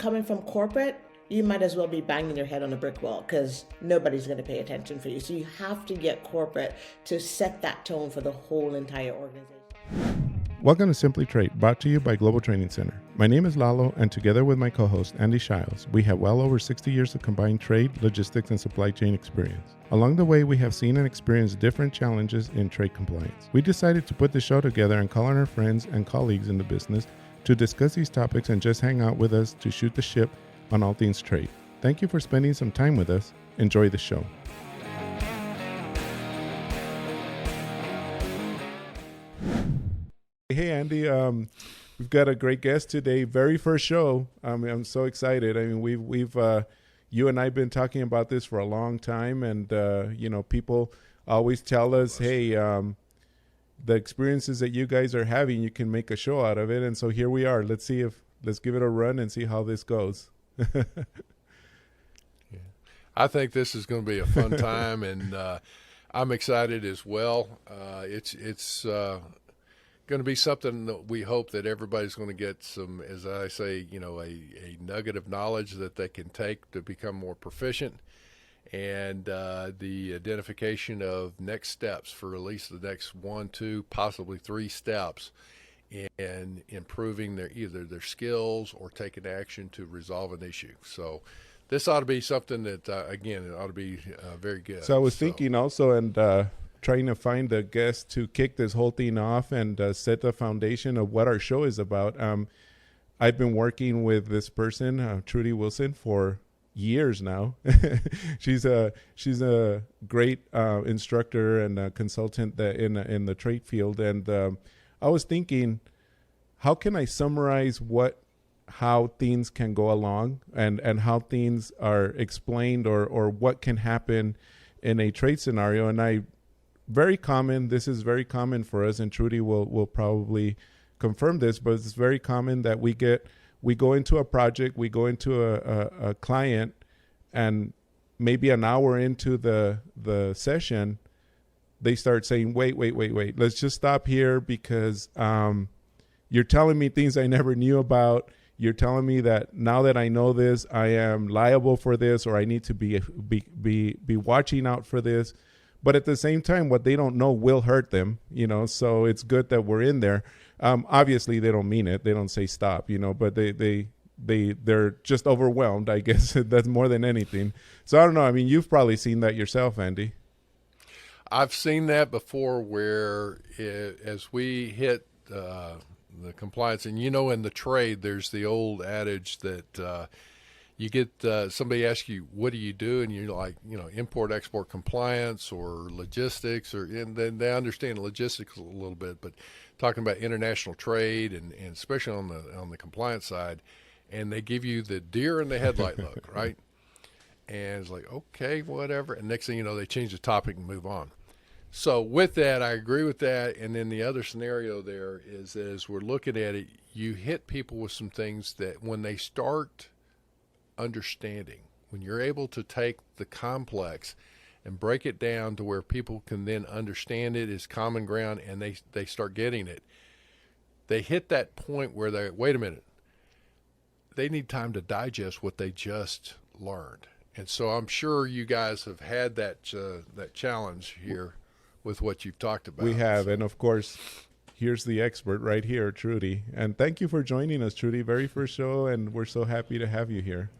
coming from corporate, you might as well be banging your head on a brick wall because nobody's going to pay attention for you. So you have to get corporate to set that tone for the whole entire organization. Welcome to Simply Trade, brought to you by Global Training Center. My name is Lalo, and together with my co-host, Andy Shiles, we have well over 60 years of combined trade, logistics, and supply chain experience. Along the way, we have seen and experienced different challenges in trade compliance. We decided to put the show together and call on our friends and colleagues in the business to discuss these topics and just hang out with us to shoot the ship on all things trade. Thank you for spending some time with us. Enjoy the show. Hey, Andy, we've got a great guest today. Very first show. I'm so excited. I mean, we've you and I have been talking about this for a long time, and people always tell us, hey, the experiences that you guys are having, you can make a show out of it. And so here we are. Let's give it a run and see how this goes. Yeah. I think this is going to be a fun time, and I'm excited as well. It's going to be something that we hope that everybody's going to get some, as I say, a nugget of knowledge that they can take to become more proficient, and the identification of next steps for at least the next 1, 2, possibly 3 steps in improving either their skills or taking action to resolve an issue. So this ought to be something that, again, it ought to be very good. So I was thinking also, and trying to find a guest to kick this whole thing off and set the foundation of what our show is about. I've been working with this person, Trudy Wilson, for years now. she's a great instructor and a consultant in the trade field. And I was thinking, how can I summarize how things can go along and how things are explained or what can happen in a trade scenario? And this is very common for us, and Trudy will probably confirm this, but it's very common that we go into a project, we go into a client, and maybe an hour into the session, they start saying, wait, let's just stop here because you're telling me things I never knew about. You're telling me that now that I know this, I am liable for this, or I need to be watching out for this. But at the same time, what they don't know will hurt them, so it's good that we're in there. Obviously, they don't mean it. They don't say stop, but they're just overwhelmed, I guess. That's more than anything. So I don't know. I mean, you've probably seen that yourself, Andy. I've seen that before where as we hit the compliance, and in the trade, there's the old adage that you get somebody asks you, what do you do? And you're like, import, export compliance or logistics, and then they understand logistics a little bit, but talking about international trade and especially on the compliance side, and they give you the deer in the headlight look, right? And it's like, okay, whatever. And next thing you know, they change the topic and move on. So with that, I agree with that. And then the other scenario there is, as we're looking at it, you hit people with some things that when they start understanding, when you're able to take the complex and break it down to where people can then understand it as common ground, and they start getting it, they hit that point where they wait a minute, they need time to digest what they just learned. And so I'm sure you guys have had that challenge here with what you've talked about. We have, and of course, here's the expert right here, Trudy. And thank you for joining us, Trudy. Very first show, and we're so happy to have you here.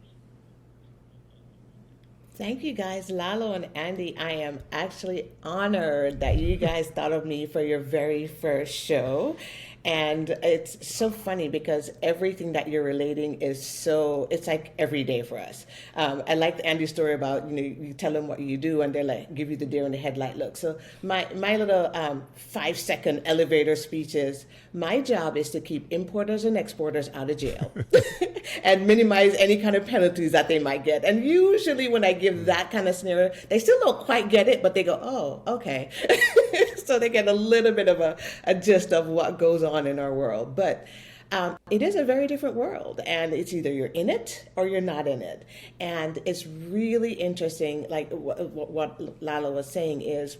Thank you guys, Lalo and Andy. I am actually honored that you guys thought of me for your very first show. And it's so funny because everything that you're relating it's like every day for us. I like Andy's story about, you tell them what you do and they're like, give you the deer in the headlight look. So my little 5-second elevator speech is, my job is to keep importers and exporters out of jail and minimize any kind of penalties that they might get. And usually when I give that kind of scenario, they still don't quite get it, but they go, oh, okay. So they get a little bit of a gist of what goes on in our world. But it is a very different world, and it's either you're in it or you're not in it. And it's really interesting, like what Lalo was saying is,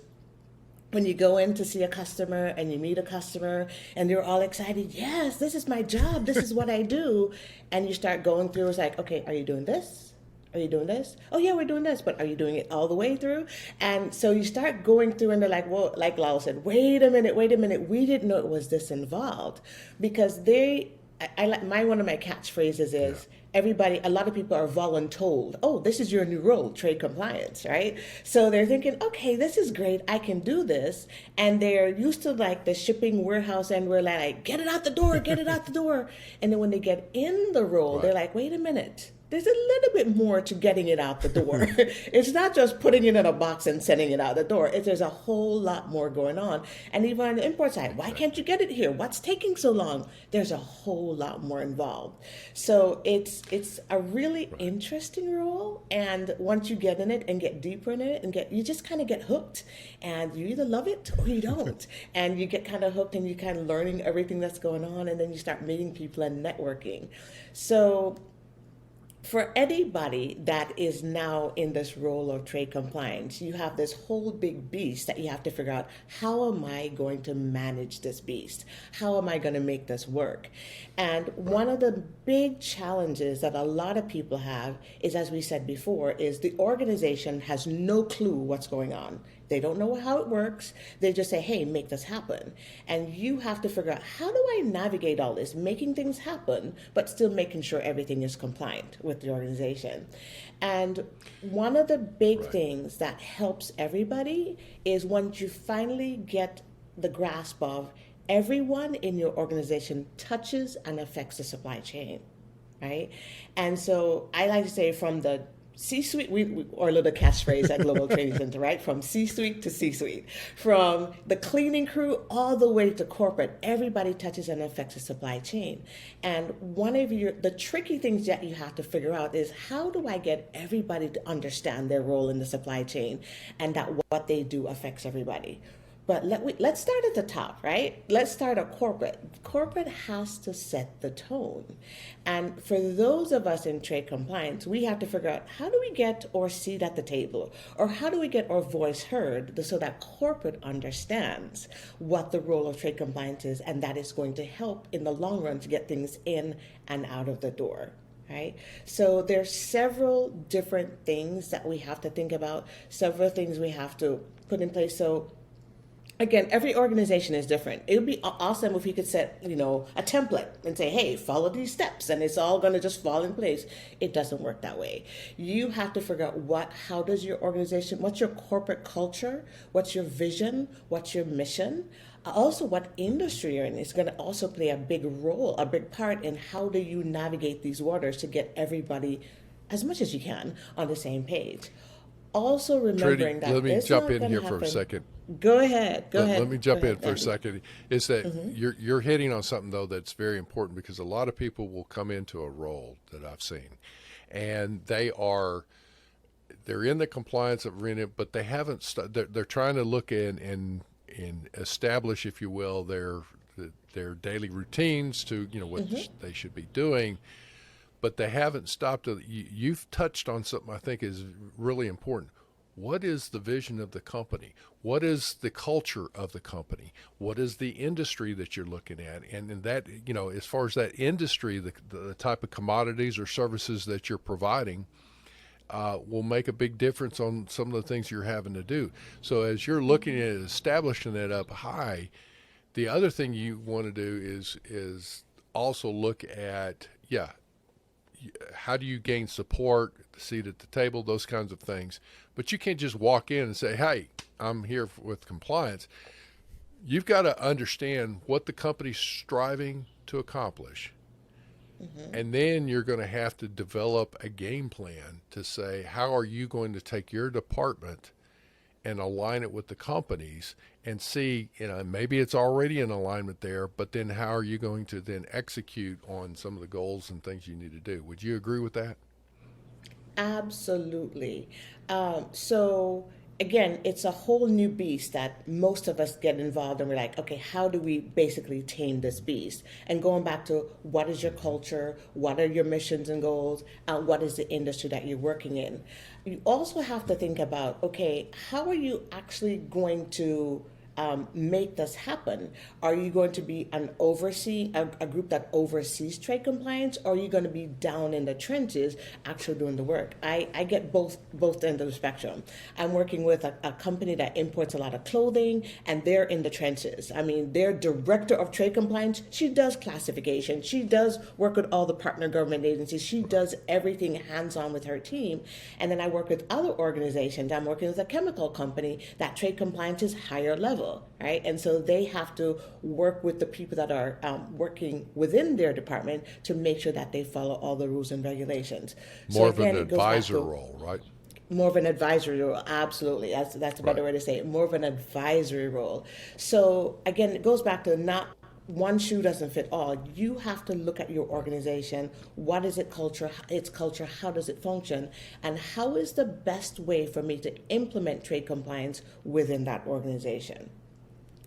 when you go in to see a customer and you meet a customer and they're all excited, yes, this is my job, this is what I do. And you start going through, it's like, okay, are you doing this? Are you doing this? Oh yeah, we're doing this, but are you doing it all the way through? And so you start going through and they're like, well, like Lalo said, wait a minute, we didn't know it was this involved. Because I like one of my catchphrases is a lot of people are voluntold. Oh, this is your new role, trade compliance, right? So they're thinking, okay, this is great, I can do this. And they're used to like the shipping warehouse and we're like, get it out the door, get it out the door. And then when they get in the role, they're like, wait a minute. There's a little bit more to getting it out the door. It's not just putting it in a box and sending it out the door. There's a whole lot more going on. And even on the import side, why can't you get it here? What's taking so long? There's a whole lot more involved. So it's a really interesting role. And once you get in it and get deeper in it you just kind of get hooked. And you either love it or you don't. And you get kind of hooked and you're kind of learning everything that's going on. And then you start meeting people and networking. So for anybody that is now in this role of trade compliance, you have this whole big beast that you have to figure out, how am I going to manage this beast? How am I going to make this work? And one of the big challenges that a lot of people have is, as we said before, is the organization has no clue what's going on. They don't know how it works. They just say, hey, make this happen. And you have to figure out, how do I navigate all this, making things happen, but still making sure everything is compliant with the organization. And one of the big things that helps everybody is once you finally get the grasp of everyone in your organization touches and affects the supply chain, right? And so I like to say from the C-suite, or a little catchphrase at Global Training Center, right? From C-suite to C-suite. From the cleaning crew all the way to corporate, everybody touches and affects the supply chain. And one of the tricky things that you have to figure out is, how do I get everybody to understand their role in the supply chain and that what they do affects everybody? But let's start at the top, right? Let's start at corporate. Corporate has to set the tone. And for those of us in trade compliance, we have to figure out, how do we get our seat at the table? Or how do we get our voice heard so that corporate understands what the role of trade compliance is, and that is going to help in the long run to get things in and out of the door. Right? So there's several different things that we have to think about, several things we have to put in place. So again, every organization is different. It would be awesome if we could set, a template and say, hey, follow these steps and it's all going to just fall in place. It doesn't work that way. You have to figure out how does your organization, what's your corporate culture, what's your vision, what's your mission, also what industry you're in is going to also play a big role, a big part in how do you navigate these waters to get everybody, as much as you can, on the same page. Also remembering Trudy, let me jump in here for a second. Go ahead. Let me jump in for a second. Is that you're hitting on something, though, that's very important, because a lot of people will come into a role that I've seen, and they're in the compliance arena, but they haven't. They're trying to look in establish, if you will, their daily routines to what they should be doing. But they haven't stopped. You've touched on something I think is really important. What is the vision of the company? What is the culture of the company? What is the industry that you're looking at? And that, as far as that industry, the type of commodities or services that you're providing will make a big difference on some of the things you're having to do. So as you're looking at establishing that up high, the other thing you want to do is also look at, how do you gain support, the seat at the table, those kinds of things. But you can't just walk in and say, hey, I'm here with compliance. You've got to understand what the company's striving to accomplish. And then you're going to have to develop a game plan to say, how are you going to take your department and align it with the companies and see, maybe it's already in alignment there, but then how are you going to then execute on some of the goals and things you need to do? Would you agree with that? Absolutely. So again, it's a whole new beast that most of us get involved in. We're like, okay, how do we basically tame this beast? And going back to, what is your culture? What are your missions and goals? And what is the industry that you're working in? You also have to think about, okay, how are you actually going to make this happen? Are you going to be a group that oversees trade compliance, or are you going to be down in the trenches actually doing the work? I get both ends of the spectrum. I'm working with a company that imports a lot of clothing, and they're in the trenches. I mean, their director of trade compliance, she does classification. She does work with all the partner government agencies. She does everything hands-on with her team. And then I work with other organizations. I'm working with a chemical company that trade compliance is higher level, right? And so they have to work with the people that are working within their department to make sure that they follow all the rules and regulations. More of an advisor role, right? More of an advisory role, absolutely. That's a better way to say it. More of an advisory role. So again, it goes back to not one shoe doesn't fit all. You have to look at your organization. What is its culture? How does it function? And how is the best way for me to implement trade compliance within that organization?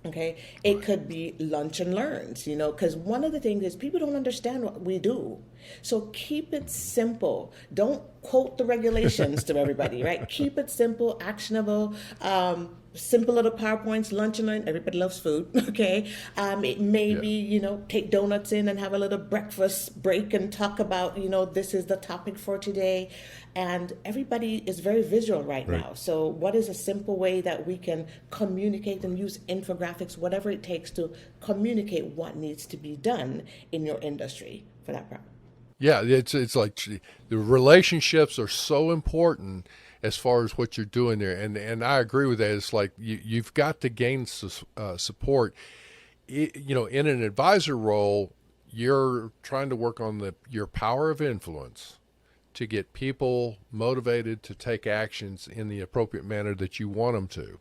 Okay, it could be lunch and learns, because one of the things is people don't understand what we do. So keep it simple. Don't quote the regulations to everybody, right? Keep it simple, actionable, simple little PowerPoints, lunch and learn. Everybody loves food, okay? It may be, take donuts in and have a little breakfast break and talk about, this is the topic for today. And everybody is very visual right now. So what is a simple way that we can communicate and use infographics, whatever it takes to communicate what needs to be done in your industry for that problem? Yeah, it's like the relationships are so important as far as what you're doing there. And I agree with that. It's like you've got to gain support. In an advisor role, you're trying to work on your power of influence to get people motivated to take actions in the appropriate manner that you want them to.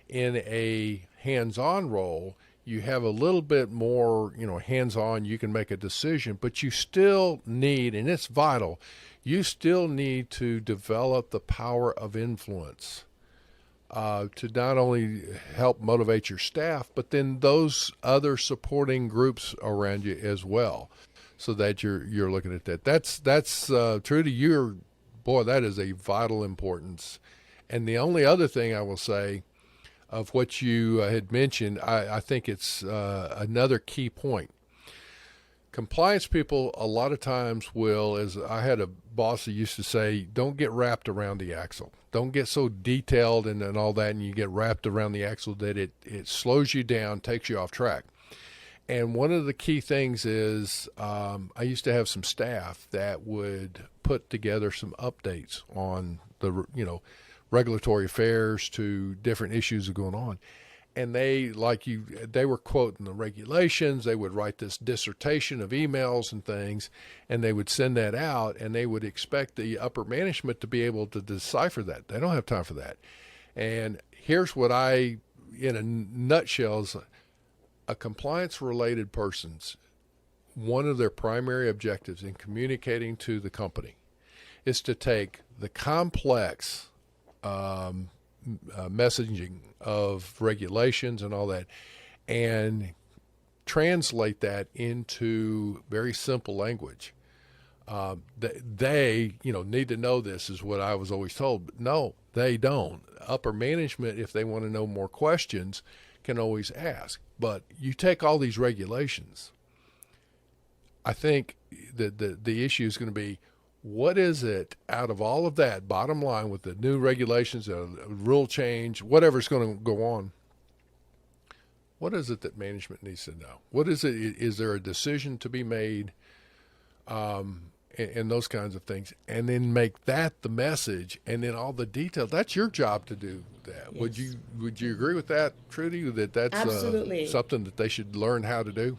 In a hands-on role, you have a little bit more, hands-on, you can make a decision, but you still need, and it's vital, you still need to develop the power of influence to not only help motivate your staff, but then those other supporting groups around you as well, so that you're looking at that. That's Trudy, that is a vital importance. And the only other thing I will say of what you had mentioned, I think it's another key point. Compliance people a lot of times will, as I had a boss that used to say, don't get wrapped around the axle. Don't get so detailed and all that, and you get wrapped around the axle that it slows you down, takes you off track. And one of the key things is I used to have some staff that would put together some updates on the, regulatory affairs to different issues that are going on. And they were quoting the regulations. They would write this dissertation of emails and things, and they would send that out, and they would expect the upper management to be able to decipher that. They don't have time for that. And here's what in a nutshell, is a compliance-related person's, one of their primary objectives in communicating to the company is to take the complex messaging of regulations and all that and translate that into very simple language. They need to know this, is what I was always told. But no, they don't. Upper management, if they want to know more questions, can always ask. But you take all these regulations, I think that the issue is going to be, what is it out of all of that, bottom line, with the new regulations, rule change, whatever's going to go on, what is it that management needs to know? What is it? Is there a decision to be made, and those kinds of things? And then make that the message, and then all the details. That's your job to do that. Yes. Would you agree with that, Trudy, that's absolutely something that they should learn how to do?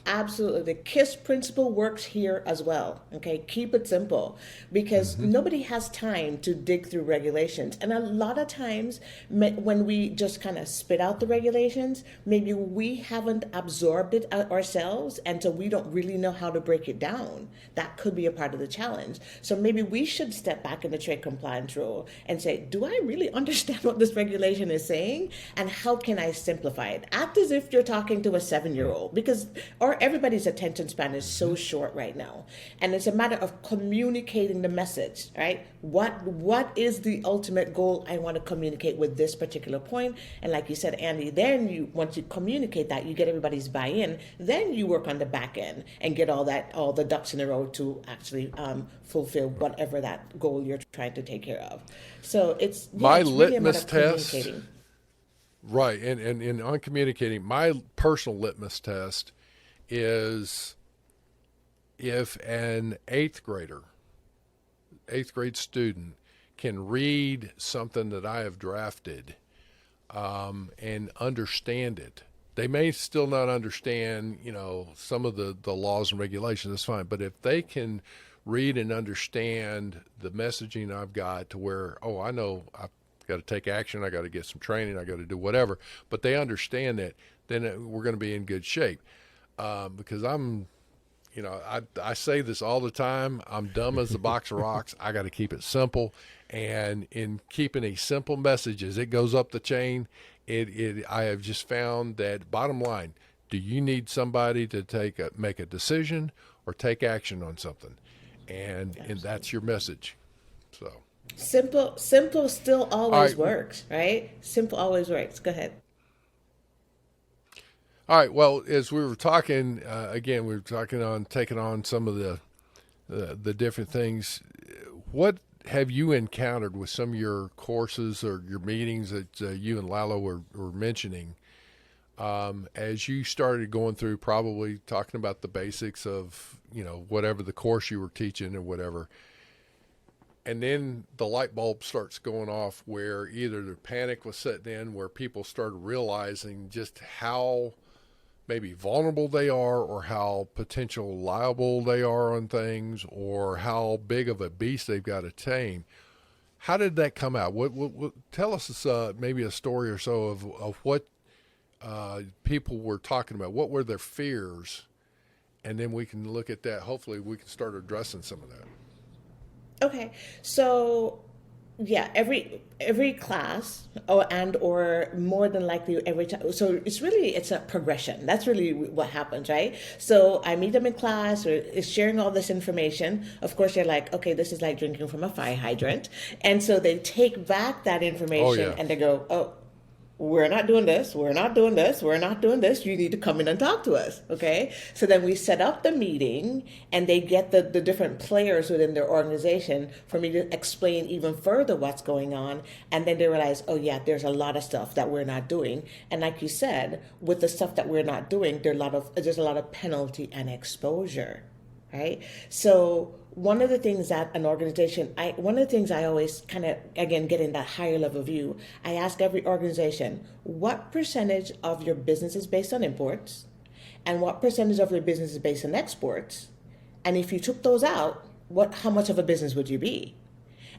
Absolutely. The KISS principle works here as well. Okay, keep it simple, because nobody has time to dig through regulations. And a lot of times when we just kind of spit out the regulations, maybe we haven't absorbed it ourselves, and so we don't really know how to break it down. That could be a part of the challenge. So maybe we should step back in the trade compliance role and say, do I really understand what this regulation is saying? And how can I simplify it? Act as if you're talking to a 7-year-old, because our everybody's attention span is so short right now, and it's a matter of communicating the message, right? What is the ultimate goal I want to communicate with this particular point? And like you said, Andy, then once you communicate that, you get everybody's buy-in, then you work on the back end and get all the ducks in a row to actually fulfill whatever that goal you're trying to take care of. So it's my it's really a matter litmus of test. communicating. Right, and on communicating, my personal litmus test is if an eighth grade student can read something that I have drafted and understand it. They may still not understand, some of the laws and regulations. That's fine, but if they can read and understand the messaging I've got to where, I know I've got to take action, I got to get some training, I got to do whatever, but they understand that, then we're going to be in good shape. Because I say this all the time, I'm dumb as a box of rocks. I got to keep it simple. And in keeping a simple message as it goes up the chain, I have just found that bottom line, do you need somebody to make a decision or take action on something? And that's your message. So Simple still always works, right? Simple always works. Go ahead. All right. Well, as we were talking, again, we were talking on taking on some of the different things. What have you encountered with some of your courses or your meetings that you and Lalo were mentioning as you started going through, probably talking about the basics of, whatever the course you were teaching or whatever. And then the light bulb starts going off where either the panic was setting in, where people started realizing just how maybe vulnerable they are, or how potential liable they are on things, or how big of a beast they've got to tame. How did that come out? What tell us maybe a story or so of what people were talking about. What were their fears? And then we can look at that. Hopefully we can start addressing some of that. Okay, so yeah, every class, or more than likely every time. So it's a progression. That's really what happens, right? So I meet them in class, or is sharing all this information. Of course, they're like, okay, this is like drinking from a fire hydrant, and so they take back that information and they go, oh, we're not doing this, we're not doing this, we're not doing this, you need to come in and talk to us, okay? So then we set up the meeting, and they get the different players within their organization for me to explain even further what's going on, and then they realize, oh yeah, there's a lot of stuff that we're not doing, and like you said, with the stuff that we're not doing, there's a lot of penalty and exposure, right? So one of the things that an organization, one of the things I always kind of, again, getting that higher level view, I ask every organization, what percentage of your business is based on imports? And what percentage of your business is based on exports? And if you took those out, how much of a business would you be?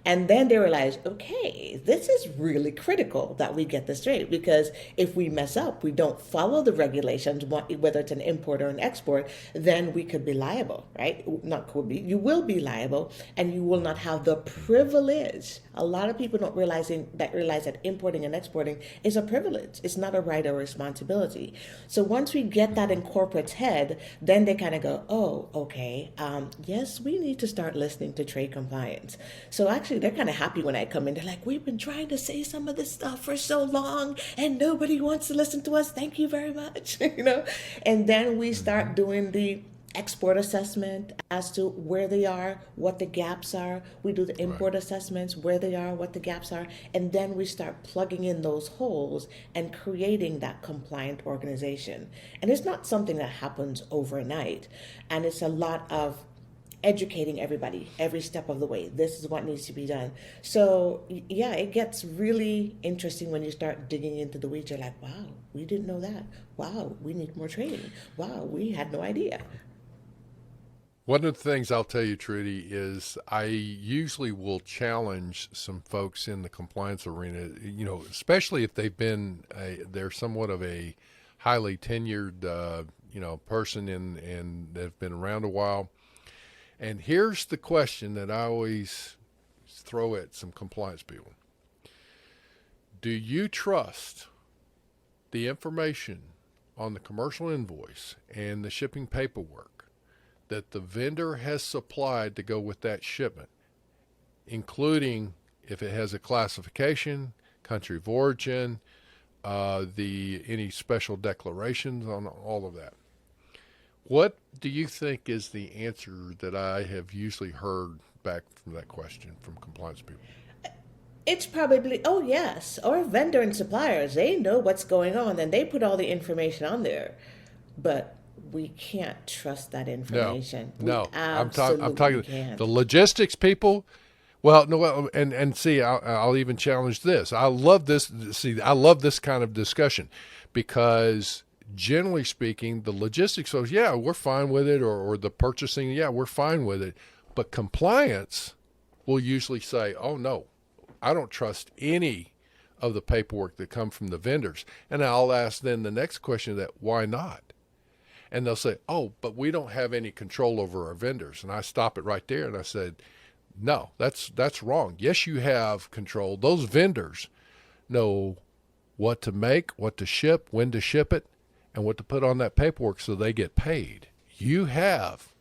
And then they realize, okay, this is really critical that we get this straight, because if we mess up, we don't follow the regulations, whether it's an import or an export, then we could be liable, right? Not could be, you will be liable, and you will not have the privilege. A lot of people don't realize that importing and exporting is a privilege. It's not a right or responsibility. So once we get that in corporate's head, then they kind of go, oh, okay, yes, we need to start listening to trade compliance. So actually, they're kind of happy when I come in. They're like, we've been trying to say some of this stuff for so long, and nobody wants to listen to us. Thank you very much. And then we start doing the export assessment as to where they are, what the gaps are. We do the import assessments, where they are, what the gaps are, and then we start plugging in those holes and creating that compliant organization. And it's not something that happens overnight, and it's a lot of educating everybody every step of the way. This is what needs to be done. So yeah, it gets really interesting when you start digging into the weeds. You're like, wow, we didn't know that. Wow, we need more training. Wow, we had no idea. One of the things I'll tell you, Trudy, is I usually will challenge some folks in the compliance arena, especially if they're somewhat of a highly tenured, person and they've been around a while. And here's the question that I always throw at some compliance people. Do you trust the information on the commercial invoice and the shipping paperwork that the vendor has supplied to go with that shipment, including if it has a classification, country of origin, any special declarations on all of that. What do you think is the answer that I have usually heard back from that question from compliance people? It's probably, oh yes, or vendor and suppliers, they know what's going on and they put all the information on there. But we can't trust that information. No, I'm Absolutely talking can't. the logistics people. Well, no, and see, I'll even challenge this. I love this. See, I love this kind of discussion because generally speaking, the logistics folks, yeah, we're fine with it, or the purchasing, yeah, we're fine with it. But compliance will usually say, oh no, I don't trust any of the paperwork that come from the vendors. And I'll ask then the next question that, why not? And they'll say, oh, but we don't have any control over our vendors. And I stop it right there and I said, no, that's wrong. Yes, you have control. Those vendors know what to make, what to ship, when to ship it, and what to put on that paperwork so they get paid. You have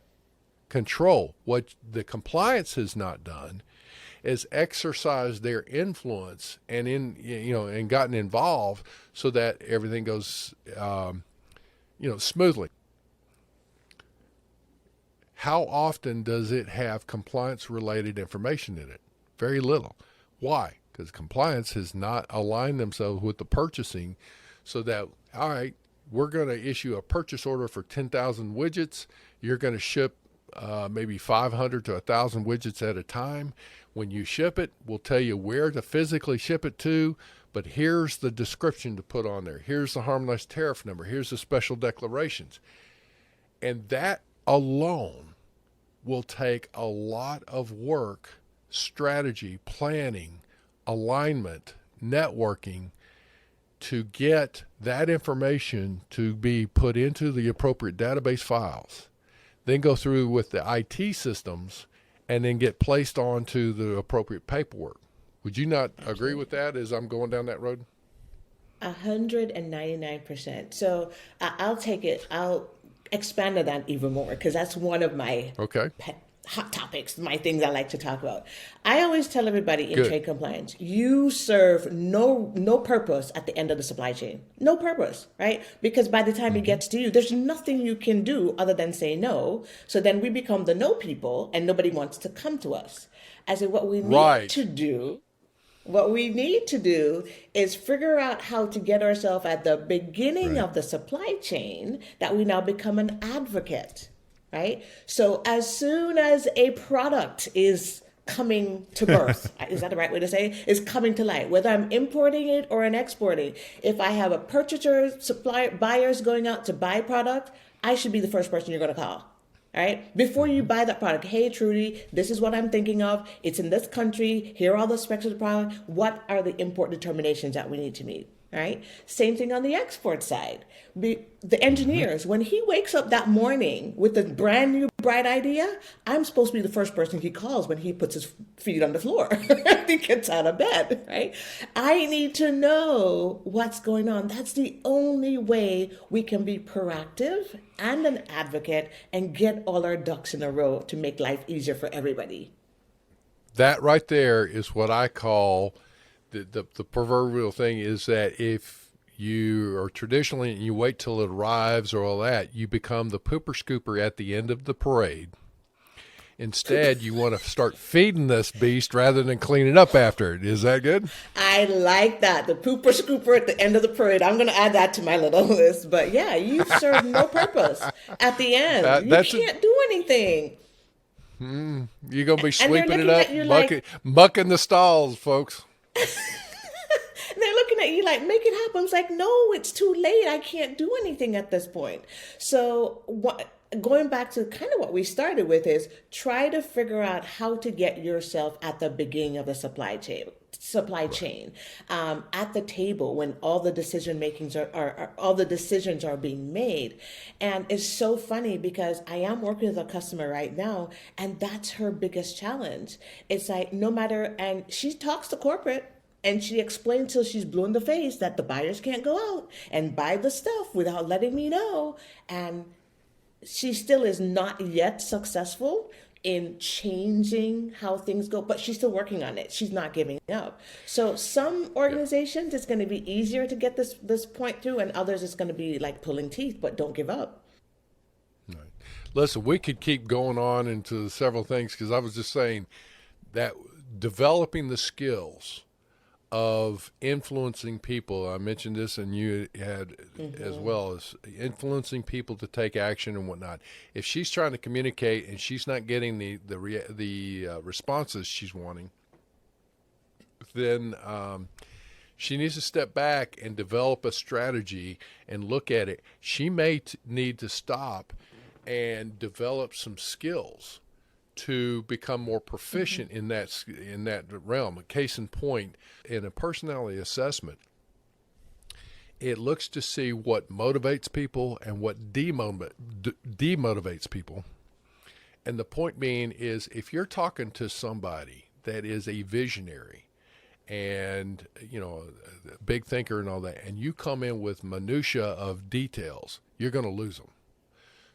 control. What the compliance has not done is exercise their influence and gotten involved so that everything goes smoothly. How often does it have compliance-related information in it? Very little. Why? Because compliance has not aligned themselves with the purchasing so that, all right, we're going to issue a purchase order for 10,000 widgets. You're going to ship maybe 500 to 1,000 widgets at a time. When you ship it, we'll tell you where to physically ship it to, but here's the description to put on there. Here's the harmonized tariff number. Here's the special declarations. And that alone will take a lot of work, strategy, planning, alignment, networking to get that information to be put into the appropriate database files, then go through with the IT systems, and then get placed onto the appropriate paperwork. Would you not agree with that as I'm going down that road? 199%. So I'll take it. I'll expand on that even more because that's one of my hot topics, my things I like to talk about. I always tell everybody in trade compliance, you serve no purpose at the end of the supply chain. No purpose, right? Because by the time it gets to you, there's nothing you can do other than say no. So then we become the no people and nobody wants to come to us. I said, what we need to do is figure out how to get ourselves at the beginning of the supply chain that we now become an advocate, right? So as soon as a product is coming to birth, is that the right way to say it? Is coming to light, whether I'm importing it or I'm exporting. If I have a purchaser, supplier, buyers going out to buy product, I should be the first person you're going to call. All right. Before you buy that product, hey, Trudy, this is what I'm thinking of. It's in this country. Here are all the specs of the product. What are the import determinations that we need to meet? All right. Same thing on the export side. The engineers, when he wakes up that morning with a brand new bright idea, I'm supposed to be the first person he calls when he puts his feet on the floor. He gets out of bed, right? I need to know what's going on. That's the only way we can be proactive and an advocate and get all our ducks in a row to make life easier for everybody. That right there is what I call the proverbial thing, is that if you are traditionally, and you wait till it arrives or all that, you become the pooper scooper at the end of the parade. Instead, you want to start feeding this beast rather than cleaning up after it. Is that good? I like that. The pooper scooper at the end of the parade. I'm going to add that to my little list. But yeah, you serve no purpose at the end. You can't do anything. You're going to be sweeping it up, mucking the stalls, folks. They're looking at you like, make it happen. It's like, no, it's too late. I can't do anything at this point. So going back to kind of what we started with is try to figure out how to get yourself at the beginning of the supply chain at the table when all the all the decisions are being made. And it's so funny because I am working with a customer right now, and that's her biggest challenge. It's like, no matter, and she talks to corporate, And she explained till she's blue in the face that the buyers can't go out and buy the stuff without letting me know. And she still is not yet successful in changing how things go, but she's still working on it. She's not giving up. So some organizations, it's going to be easier to get this point through, and others it's going to be like pulling teeth, but don't give up. Right. Listen, we could keep going on into several things, because I was just saying that developing the skills of influencing people, I mentioned this and you had as well, as influencing people to take action and whatnot. If she's trying to communicate and she's not getting the responses she's wanting, then she needs to step back and develop a strategy and look at it. She may need to stop and develop some skills to become more proficient in that realm. A case in point, in a personality assessment, it looks to see what motivates people and what demotivates people. And the point being is, if you're talking to somebody that is a visionary and, you know, a big thinker and all that, and you come in with minutia of details, you're going to lose them.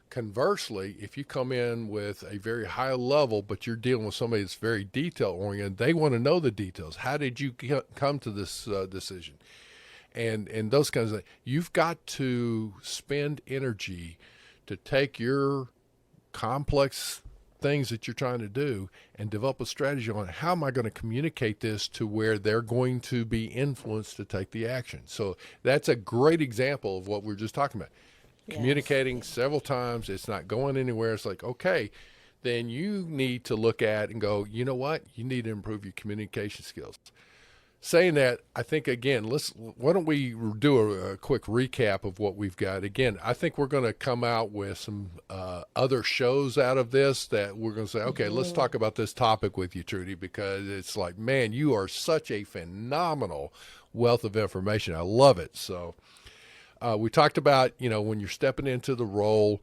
Conversely, if you come in with a very high level, but you're dealing with somebody that's very detail oriented, they want to know the details. How did you come to this decision? And those kinds of things. You've got to spend energy to take your complex things that you're trying to do and develop a strategy on how am I going to communicate this to where they're going to be influenced to take the action. So that's a great example of what we were just talking about. Communicating several times, it's not going anywhere. It's like, okay, then you need to look at and go, you know what? You need to improve your communication skills. Saying that, I think, again, why don't we do a quick recap of what we've got? Again, I think we're going to come out with some other shows out of this that we're going to say, okay, let's talk about this topic with you, Trudy, because it's like, man, you are such a phenomenal wealth of information. I love it. So we talked about, you know, when you're stepping into the role,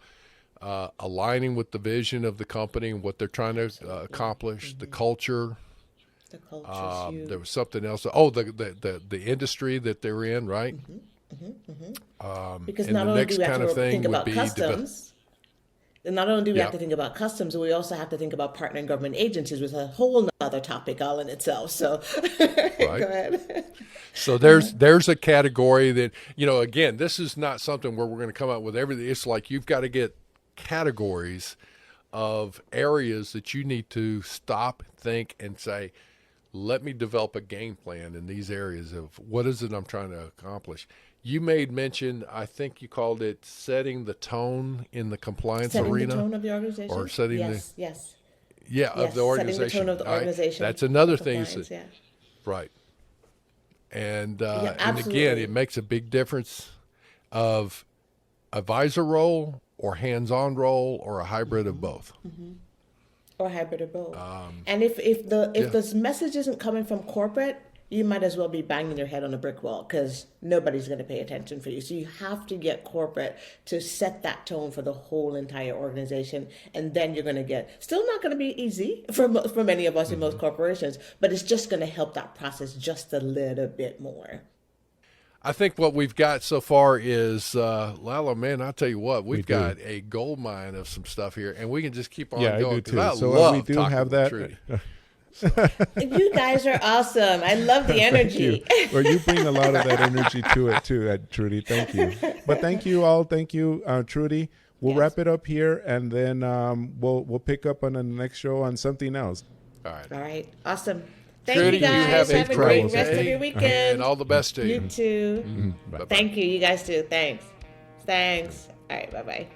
aligning with the vision of the company and what they're trying to accomplish, the culture. The culture's huge. There was something else. Oh, the industry that they're in, right? Because not only do we have to think about customs, not only do we have to think about customs, we also have to think about partnering government agencies, which is a whole other topic all in itself. So go ahead. So there's a category that, you know, again, this is not something where we're going to come out with everything. It's like you've got to get categories of areas that you need to stop, think, and say, let me develop a game plan in these areas of what is it I'm trying to accomplish. You made mention, I think you called it setting the tone in the compliance arena. Setting the tone of the organization? Or setting of the organization. Setting the tone of the organization. Right? That's another thing. Right. And again, it makes a big difference of advisor role or hands-on role or a hybrid of both. Or a hybrid of both. And if the message isn't coming from corporate, you might as well be banging your head on a brick wall because nobody's going to pay attention for you. So you have to get corporate to set that tone for the whole entire organization. And then you're going to get, still not going to be easy for many of us in most corporations, but it's just going to help that process just a little bit more. I think what we've got so far is, Lala, man, I'll tell you what, we've got a gold mine of some stuff here, and we can just keep on going. I do too. I so love we do have that. You guys are awesome. I love the energy. Thank you. Well, you bring a lot of that energy to it too, Trudy. Thank you. But thank you all. Thank you, Trudy. We'll wrap it up here, and then we'll pick up on the next show on something else. All right. All right. Awesome. Thank Trudy, you guys. have a great rest of your weekend. And all the best to you. You too. Bye-bye. Thank you. You guys too. Thanks. All right. Bye-bye.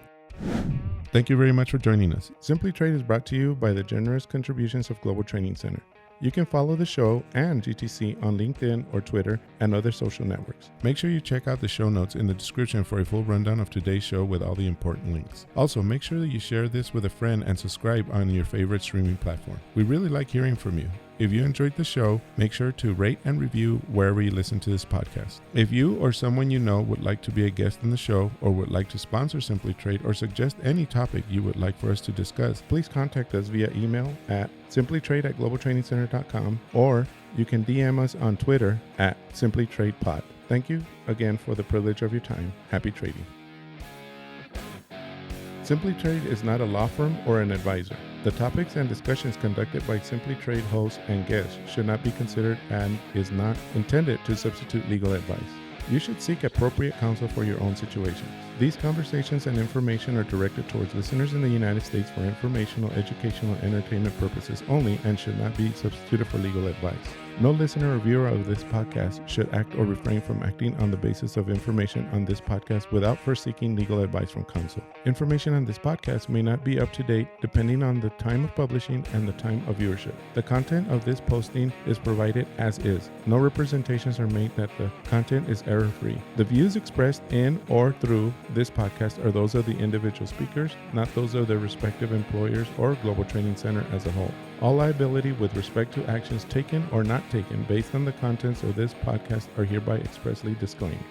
Thank you very much for joining us. Simply Trade is brought to you by the generous contributions of Global Training Center. You can follow the show and GTC on LinkedIn or Twitter and other social networks. Make sure you check out the show notes in the description for a full rundown of today's show with all the important links. Also, make sure that you share this with a friend and subscribe on your favorite streaming platform. We really like hearing from you. If you enjoyed the show, make sure to rate and review wherever you listen to this podcast. If you or someone you know would like to be a guest in the show or would like to sponsor Simply Trade or suggest any topic you would like for us to discuss, please contact us via email at simplytrade@globaltrainingcenter.com, or you can DM us on Twitter at simplytradepod. Thank you again for the privilege of your time. Happy trading. Simply Trade is not a law firm or an advisor. The topics and discussions conducted by Simply Trade hosts and guests should not be considered and is not intended to substitute legal advice. You should seek appropriate counsel for your own situations. These conversations and information are directed towards listeners in the United States for informational, educational, and entertainment purposes only and should not be substituted for legal advice. No listener or viewer of this podcast should act or refrain from acting on the basis of information on this podcast without first seeking legal advice from counsel. Information on this podcast may not be up to date depending on the time of publishing and the time of viewership. The content of this posting is provided as is. No representations are made that the content is error-free. The views expressed in or through this podcast are those of the individual speakers, not those of their respective employers or Global Training Center as a whole. All liability with respect to actions taken or not taken based on the contents of this podcast are hereby expressly disclaimed.